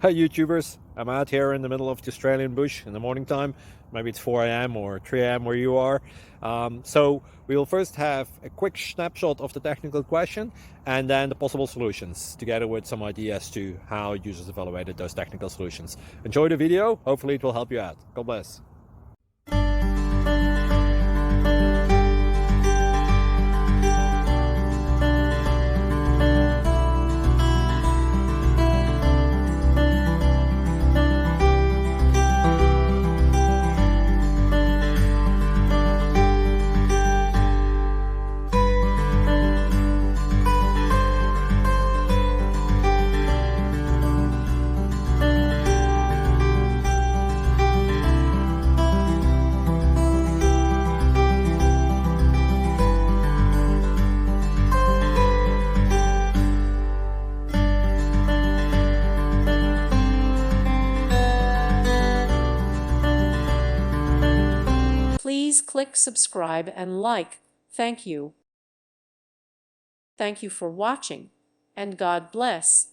Hi YouTubers, I'm out here in the middle of the Australian bush in the morning time. Maybe it's 4 a.m. or 3 a.m. where you are. So we'll first have a quick snapshot of the technical question and then the possible solutions, together with some ideas to how users evaluated those technical solutions. Enjoy the video, hopefully it will help you out. God bless. Please click subscribe and like. Thank you. Thank you for watching, and God bless.